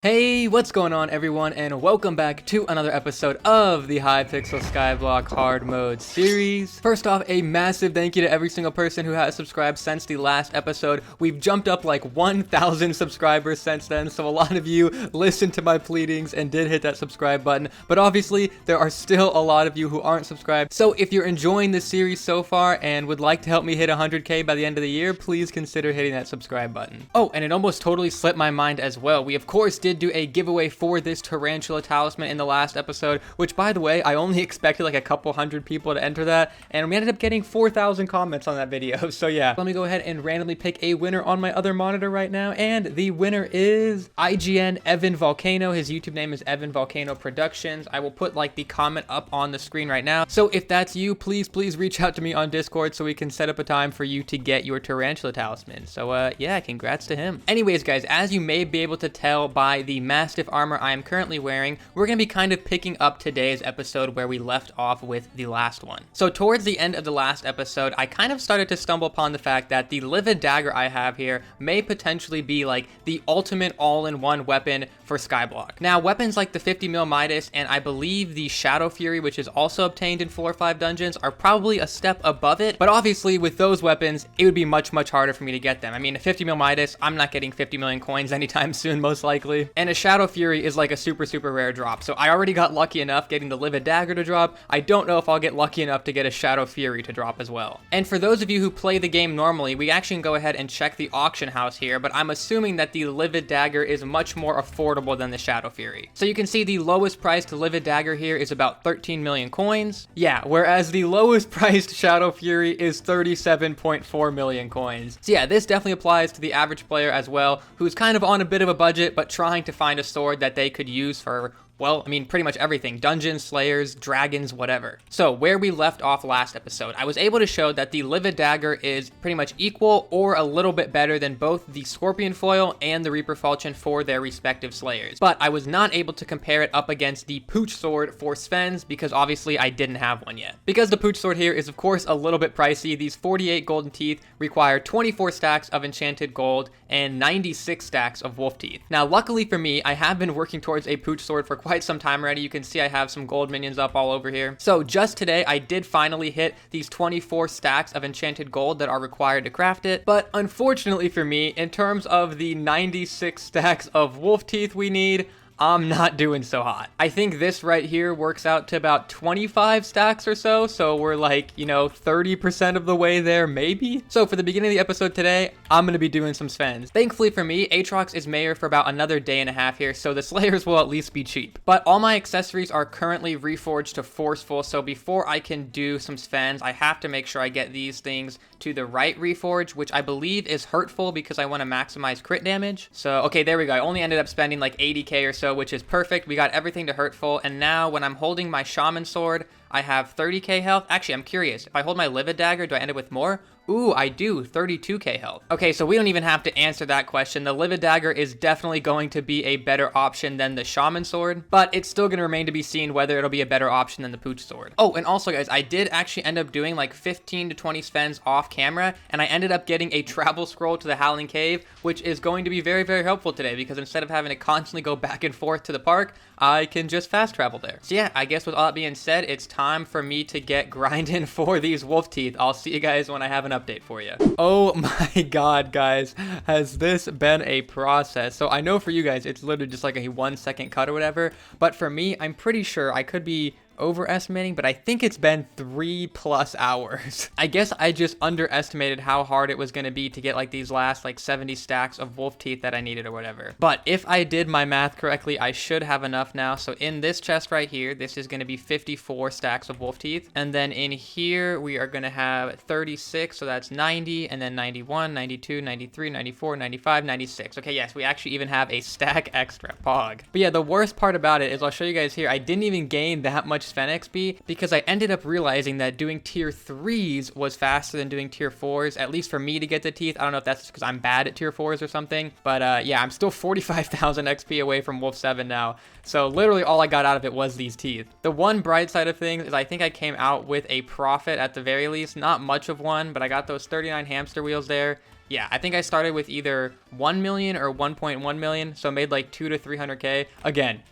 Hey, what's going on everyone, and welcome back to another episode of the Hypixel Skyblock Hardmode series. First off, a massive thank you to every single person who has subscribed since the last episode. We've jumped up like 1,000 subscribers since then, so a lot of you listened to my pleadings and did hit that subscribe button, but obviously there are still a lot of you who aren't subscribed. So if you're enjoying this series so far and would like to help me hit 100k by the end of the year, please consider hitting that subscribe button. Oh, and it almost totally slipped my mind as well. We of course did do a giveaway for this tarantula talisman in the last episode, which by the way, I only expected like a couple hundred people to enter that, and we ended up getting 4,000 comments on that video. So yeah, let me go ahead and randomly pick a winner on my other monitor right now, and the winner is IGN Evan Volcano. His YouTube name is Evan Volcano Productions. I will put like the comment up on the screen right now. So if that's you, please reach out to me on Discord so we can set up a time for you to get your tarantula talisman. So yeah, congrats to him. Anyways guys, as you may be able to tell by the Mastiff armor I am currently wearing, we're going to be kind of picking up today's episode where we left off with the last one. So towards the end of the last episode, I kind of started to stumble upon the fact that the livid dagger I have here may potentially be like the ultimate all-in-one weapon for Skyblock. Now, weapons like the 50mm Midas and I believe the Shadow Fury, which is also obtained in floor 5 dungeons, are probably a step above it, but obviously with those weapons, it would be much harder for me to get them. I mean, a 50mm Midas, I'm not getting 50 million coins anytime soon, most likely, and a Shadow Fury is like a super rare drop. So I already got lucky enough getting the livid dagger to drop. I don't know if I'll get lucky enough to get a Shadow Fury to drop as well. And for those of you who play the game normally, we actually can go ahead and check the auction house here, but I'm assuming that the livid dagger is much more affordable than the Shadow Fury. So you can see the lowest priced livid dagger here is about 13 million coins. Yeah, whereas the lowest priced Shadow Fury is 37.4 million coins. So yeah, this definitely applies to the average player as well, who's kind of on a bit of a budget, but trying to find a sword that they could use for, well, I mean, pretty much everything. Dungeons, slayers, dragons, whatever. So where we left off last episode, I was able to show that the livid dagger is pretty much equal or a little bit better than both the scorpion foil and the reaper falchion for their respective slayers. But I was not able to compare it up against the Pooch sword for Sven's because obviously I didn't have one yet. Because the Pooch sword here is of course a little bit pricey. These 48 golden teeth require 24 stacks of enchanted gold and 96 stacks of wolf teeth. Now luckily for me, I have been working towards a Pooch sword for quite some time already. You can see I have some gold minions up all over here. So just today, I did finally hit these 24 stacks of enchanted gold that are required to craft it. But unfortunately for me, in terms of the 96 stacks of wolf teeth we need, I'm not doing so hot. I think this right here works out to about 25 stacks or so. So we're like, you know, 30% of the way there, maybe. So for the beginning of the episode today, I'm going to be doing some Svens. Thankfully for me, Aatrox is mayor for about another day and a half here, so the Slayers will at least be cheap. But all my accessories are currently reforged to forceful, so before I can do some Svens, I have to make sure I get these things to the right reforge, which I believe is hurtful because I want to maximize crit damage. So, okay, there we go. I only ended up spending like 80k or so, which is perfect. We got everything to hurtful, and now when I'm holding my shaman sword, I have 30k health. Actually, I'm curious. If I hold my livid dagger, do I end up with more? Ooh, I do, 32k health. Okay, so we don't even have to answer that question. The livid dagger is definitely going to be a better option than the shaman sword, but it's still going to remain to be seen whether it'll be a better option than the Pooch sword. Oh, and also guys, I did actually end up doing like 15 to 20 Svens off camera, and I ended up getting a travel scroll to the Howling Cave, which is going to be very helpful today because instead of having to constantly go back and forth to the park, I can just fast travel there. So yeah, I guess with all that being said, it's time for me to get grinding for these wolf teeth. I'll see you guys when I have an update for you. Oh my god, guys, has this been a process? So I know for you guys, it's literally just like a 1 second cut or whatever, but for me, I'm pretty sure I could be overestimating, but I think it's been 3+ hours. I guess I just underestimated how hard it was going to be to get like these last like 70 stacks of wolf teeth that I needed or whatever. But if I did my math correctly, I should have enough now. So in this chest right here, this is going to be 54 stacks of wolf teeth. And then in here, we are going to have 36. So that's 90, and then 91, 92, 93, 94, 95, 96. Okay, yes, we actually even have a stack extra. Pog. But yeah, the worst part about it is I'll show you guys here. I didn't even gain that much Sven XP because I ended up realizing that doing tier 3s was faster than doing tier 4s, at least for me to get the teeth. I don't know if that's because I'm bad at tier 4s or something, but yeah, I'm still 45,000 XP away from Wolf 7 now. So literally all I got out of it was these teeth. The one bright side of things is I think I came out with a profit at the very least, not much of one, but I got those 39 hamster wheels there. Yeah, I think I started with either 1 million or 1.1 million, so made like 2 to 300k. Again,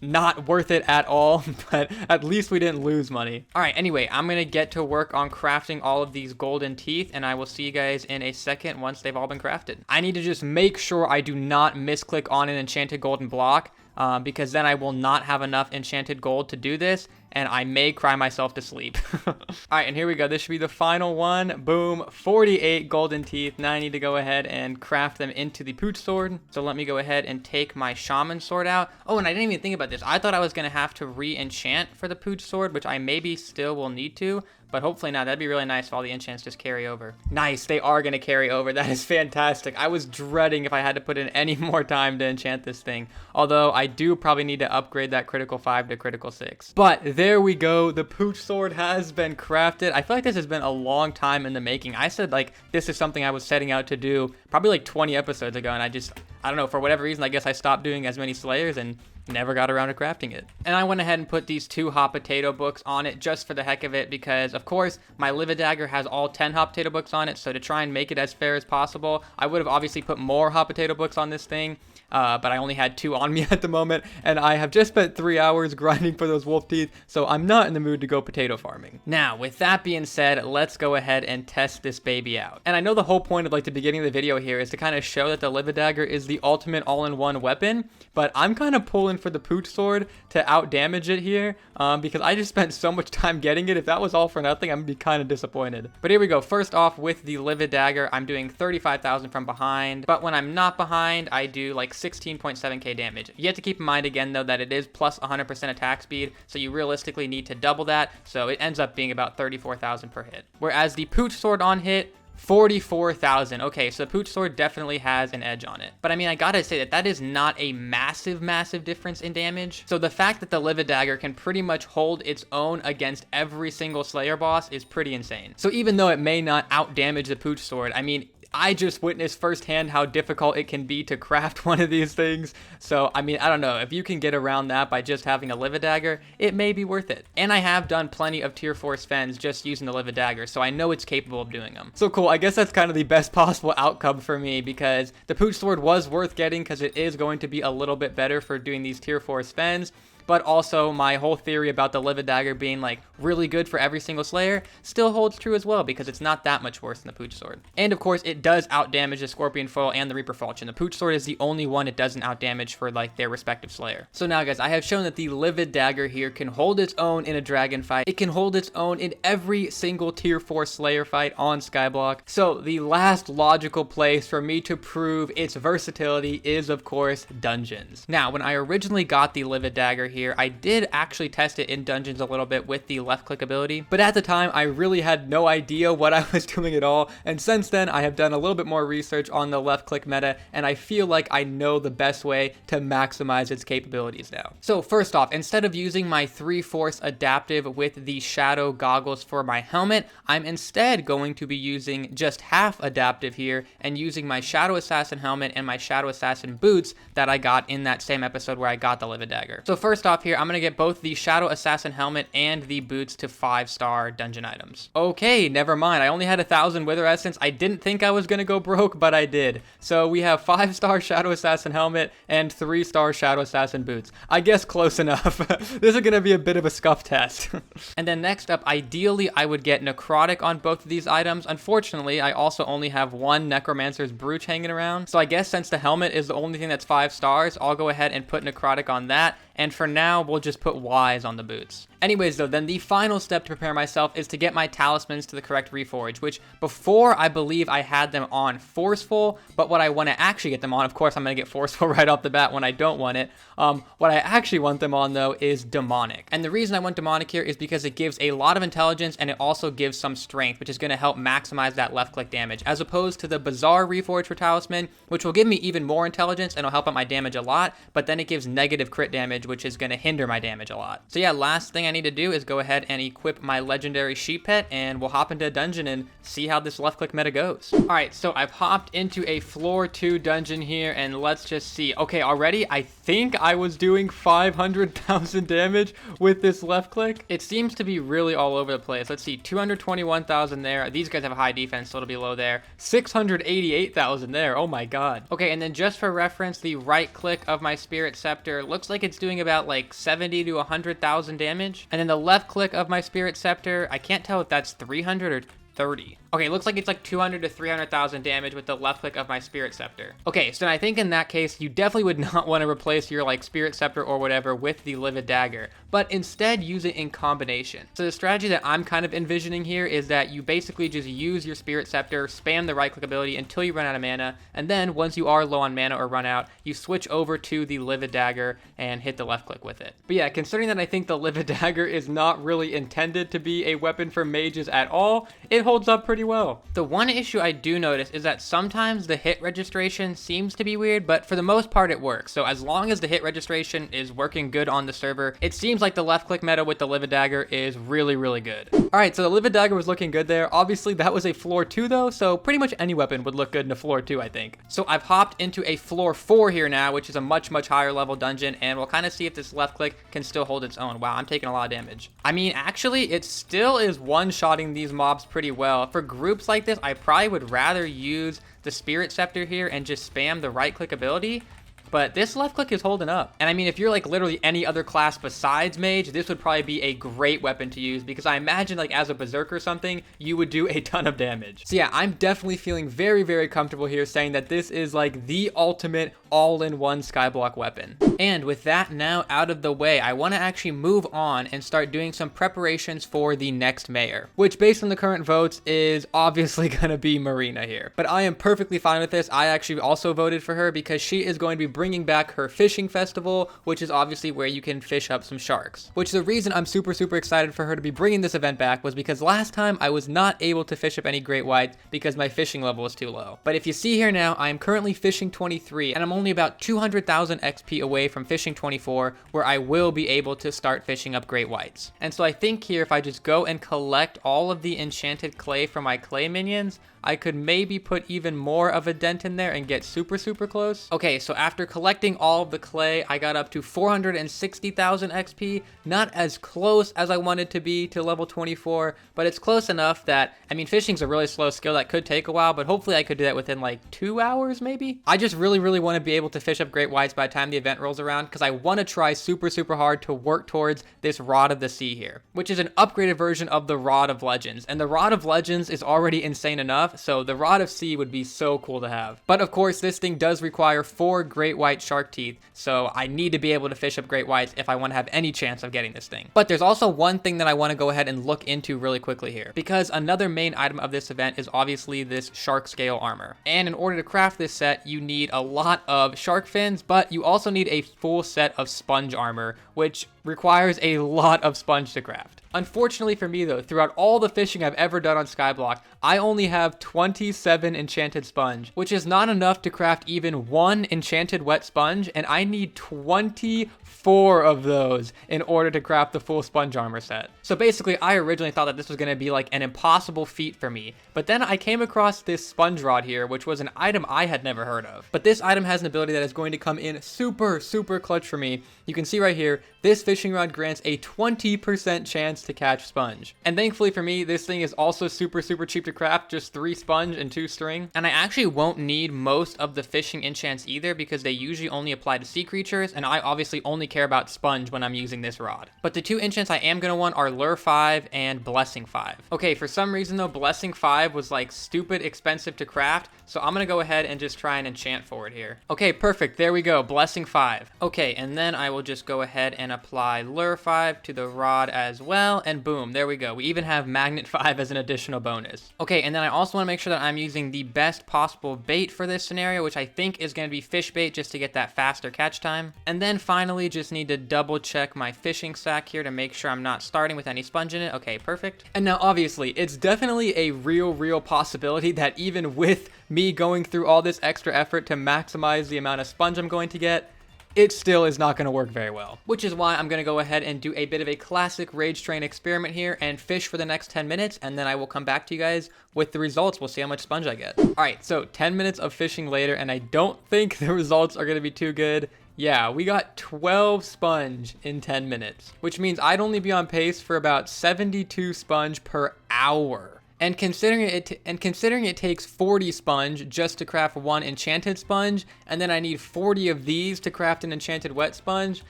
not worth it at all, but at least we didn't lose money. All right, anyway, I'm gonna get to work on crafting all of these golden teeth, and I will see you guys in a second once they've all been crafted. I need to just make sure I do not misclick on an enchanted golden block, because then I will not have enough enchanted gold to do this, and I may cry myself to sleep. All right, and here we go. This should be the final one. Boom, 48 golden teeth. Now I need to go ahead and craft them into the Pooch sword. So let me go ahead and take my shaman sword out. Oh, and I didn't even think about this. I thought I was gonna have to re-enchant for the Pooch sword, which I maybe still will need to, but hopefully not. That'd be really nice if all the enchants just carry over. Nice, they are gonna carry over. That is fantastic. I was dreading if I had to put in any more time to enchant this thing. Although I do probably need to upgrade that critical 5 to critical 6. But there we go. The Pooch sword has been crafted. I feel like this has been a long time in the making. I said like this is something I was setting out to do probably like 20 episodes ago, and I don't know, for whatever reason, I guess I stopped doing as many slayers and never got around to crafting it. And I went ahead and put these 2 hot potato books on it just for the heck of it, because of course my livid dagger has all 10 hot potato books on it, so to try and make it as fair as possible, I would have obviously put more hot potato books on this thing, but I only had 2 on me at the moment, and I have just spent 3 hours grinding for those wolf teeth, so I'm not in the mood to go potato farming. Now, with that being said, let's go ahead and test this baby out. And I know the whole point of like the beginning of the video here is to kind of show that the livid dagger is the ultimate all-in-one weapon, but I'm kind of pulling for the Pooch sword to out damage it here, because I just spent so much time getting it. If that was all for nothing, I'm gonna be kind of disappointed. But here we go. First off, with the livid dagger, I'm doing 35,000 from behind, but when I'm not behind, I do like 16.7k damage. You have to keep in mind again though that it is plus 100% attack speed, so you realistically need to double that, so it ends up being about 34,000 per hit. Whereas the Pooch sword on hit, 44,000. Okay, so the Pooch sword definitely has an edge on it. But I mean, I gotta say that is not a massive difference in damage. So the fact that the livid dagger can pretty much hold its own against every single Slayer boss is pretty insane. So even though it may not out damage the Pooch sword, I mean, I just witnessed firsthand how difficult it can be to craft one of these things. So, I mean, I don't know. If you can get around that by just having a livid dagger, it may be worth it. And I have done plenty of tier 4 spends just using the livid dagger, so I know it's capable of doing them. So cool. I guess that's kind of the best possible outcome for me, because the Pooch sword was worth getting because it is going to be a little bit better for doing these tier 4 spends. But also my whole theory about the livid dagger being like really good for every single Slayer still holds true as well, because it's not that much worse than the Pooch sword. And of course it does out damage the Scorpion Foil and the Reaper Falchion. The Pooch sword is the only one it doesn't out damage for like their respective Slayer. So now guys, I have shown that the livid dagger here can hold its own in a dragon fight. It can hold its own in every single tier 4 Slayer fight on Skyblock. So the last logical place for me to prove its versatility is of course dungeons. Now when I originally got the livid dagger here, I did actually test it in dungeons a little bit with the left click ability, but at the time I really had no idea what I was doing at all, and since then I have done a little bit more research on the left click meta, and I feel like I know the best way to maximize its capabilities now. So first off, instead of using my 3/4 adaptive with the shadow goggles for my helmet, I'm instead going to be using just half adaptive here and using my shadow assassin helmet and my shadow assassin boots that I got in that same episode where I got the livid dagger. So first off here, I'm gonna get both the shadow assassin helmet and the boots to 5-star dungeon items. Okay, never mind. I only had 1,000 wither essence. I didn't think I was gonna go broke, but I did. So we have 5-star shadow assassin helmet and 3-star shadow assassin boots. I guess close enough. This is gonna be a bit of a scuff test. And then next up, ideally I would get necrotic on both of these items. Unfortunately, I also only have 1 necromancer's brooch hanging around. So I guess since the helmet is the only thing that's 5 stars, I'll go ahead and put necrotic on that. And for now, we'll just put Ys on the boots. Anyways though, then the final step to prepare myself is to get my talismans to the correct reforge, which before I believe I had them on forceful, but what I want to actually get them on, of course I'm going to get forceful right off the bat when I don't want it. What I actually want them on though is demonic. And the reason I want demonic here is because it gives a lot of intelligence and it also gives some strength, which is going to help maximize that left click damage, as opposed to the bizarre reforge for talisman, which will give me even more intelligence and will help out my damage a lot, but then it gives negative crit damage, which is going to hinder my damage a lot. So yeah, last thing I need to do is go ahead and equip my legendary sheep pet, and we'll hop into a dungeon and see how this left click meta goes. All right, so I've hopped into a floor 2 dungeon here, and let's just see. Okay, already I think I was doing 500,000 damage with this left click. It seems to be really all over the place. Let's see, 221,000 there. These guys have a high defense, so it'll be low there. 688,000 there. Oh my god. Okay, and then just for reference, the right click of my Spirit Scepter looks like it's doing about like 70 to 100,000 damage. And then the left click of my Spirit Scepter, I can't tell if that's 300 or 30. Okay, it looks like it's like 200 to 300,000 damage with the left click of my Spirit Scepter. Okay, so I think in that case, you definitely would not want to replace your like Spirit Scepter or whatever with the Livid Dagger, but instead use it in combination. So the strategy that I'm kind of envisioning here is that you basically just use your Spirit Scepter, spam the right click ability until you run out of mana, and then once you are low on mana or run out, you switch over to the Livid Dagger and hit the left click with it. But yeah, considering that I think the Livid Dagger is not really intended to be a weapon for mages at all, it holds up pretty well. The one issue I do notice is that sometimes the hit registration seems to be weird, but for the most part it works. So as long as the hit registration is working good on the server, it seems like the left click meta with the Livid Dagger is really, really good. All right, so the Livid Dagger was looking good there. Obviously that was a floor 2 though, so pretty much any weapon would look good in a floor 2, I think. So I've hopped into a floor 4 here now, which is a much, much higher level dungeon, and we'll kind of see if this left click can still hold its own. Wow, I'm taking a lot of damage. I mean, actually, it still is one-shotting these mobs pretty well. For groups like this, I probably would rather use the Spirit Scepter here and just spam the right click ability, but this left click is holding up. And I mean, if you're like literally any other class besides mage, this would probably be a great weapon to use, because I imagine like as a berserker or something, you would do a ton of damage. So yeah, I'm definitely feeling very, very comfortable here saying that this is like the ultimate all-in-one skyblock weapon. And with that now out of the way, I want to actually move on and start doing some preparations for the next mayor, which based on the current votes is obviously going to be Marina here. But I am perfectly fine with this. I actually also voted for her because she is going to be bringing back her fishing festival, which is obviously where you can fish up some sharks. Which the reason I'm super, super excited for her to be bringing this event back was because last time I was not able to fish up any great whites because my fishing level was too low. But if you see here now, I am currently fishing 23 and I'm only about 200,000 XP away from fishing 24, where I will be able to start fishing up great whites. And so I think here, if I just go and collect all of the enchanted clay from my clay minions, I could maybe put even more of a dent in there and get super, super close. Okay, so after collecting all of the clay, I got up to 460,000 XP. Not as close as I wanted to be to level 24, but it's close enough that, I mean, fishing's a really slow skill that could take a while, but hopefully I could do that within like 2 hours maybe. I just really, really want to be able to fish up great whites by the time the event rolls around, because I want to try super, super hard to work towards this Rod of the Sea here, which is an upgraded version of the Rod of Legends. And the Rod of Legends is already insane enough, so the Rod of Sea would be so cool to have. But of course, this thing does require 4 great white shark teeth, so I need to be able to fish up great whites if I want to have any chance of getting this thing. But there's also one thing that I want to go ahead and look into really quickly here, because another main item of this event is obviously this shark scale armor. And in order to craft this set, you need a lot of shark fins, but you also need a full set of sponge armor, which requires a lot of sponge to craft. Unfortunately for me though, throughout all the fishing I've ever done on Skyblock, I only have 27 enchanted sponge, which is not enough to craft even 1 enchanted wet sponge, and I need 24 of those in order to craft the full sponge armor set. So basically, I originally thought that this was going to be like an impossible feat for me, but then I came across this sponge rod here, which was an item I had never heard of. But this item has an ability that is going to come in super, super clutch for me. You can see right here, this fishing rod grants a 20% chance to catch sponge. And thankfully for me, this thing is also super, super cheap to craft, just 3 sponge and 2 string. And I actually won't need most of the fishing enchants either, because they usually only apply to sea creatures, and I obviously only care about sponge when I'm using this rod. But the 2 enchants I am going to want are Lure 5 and Blessing 5. Okay, for some reason though, Blessing 5 was like stupid expensive to craft, so I'm going to go ahead and just try and enchant for it here. Okay, perfect, there we go, Blessing 5. Okay, and then I will just go ahead and apply Lure 5 to the rod as well, and boom, there we go. We even have Magnet 5 as an additional bonus. Okay, and then I also want to make sure that I'm using the best possible bait for this scenario, which I think is going to be fish bait, just to get that faster catch time. And then finally, just need to double check my fishing sack here to make sure I'm not starting with any sponge in it. Okay, perfect. And now obviously, it's definitely a real possibility that even with me going through all this extra effort to maximize the amount of sponge I'm going to get, it still is not going to work very well. Which is why I'm going to go ahead and do a bit of a classic Ragetrain experiment here and fish for the next 10 minutes, and then I will come back to you guys with the results. We'll see how much sponge I get. All right, so 10 minutes of fishing later, and I don't think the results are going to be too good. Yeah, we got 12 sponge in 10 minutes, which means I'd only be on pace for about 72 sponge per hour. And considering it takes 40 sponge just to craft one enchanted sponge, and then I need 40 of these to craft an enchanted wet sponge,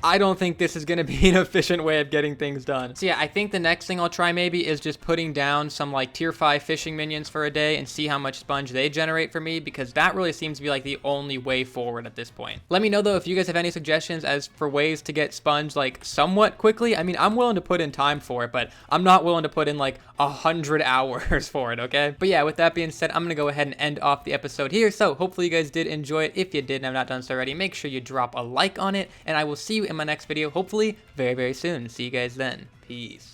I don't think this is going to be an efficient way of getting things done. So yeah, I think the next thing I'll try maybe is just putting down some like tier 5 fishing minions for a day and see how much sponge they generate for me, because that really seems to be like the only way forward at this point. Let me know though if you guys have any suggestions as for ways to get sponge like somewhat quickly. I mean, I'm willing to put in time for it, but I'm not willing to put in like 100 hours for it, okay? But yeah, with that being said, I'm gonna go ahead and end off the episode here. So hopefully you guys did enjoy it. If you did and have not done so already, make sure you drop a like on it, and I will see you in my next video, hopefully very, very soon. See you guys then. Peace.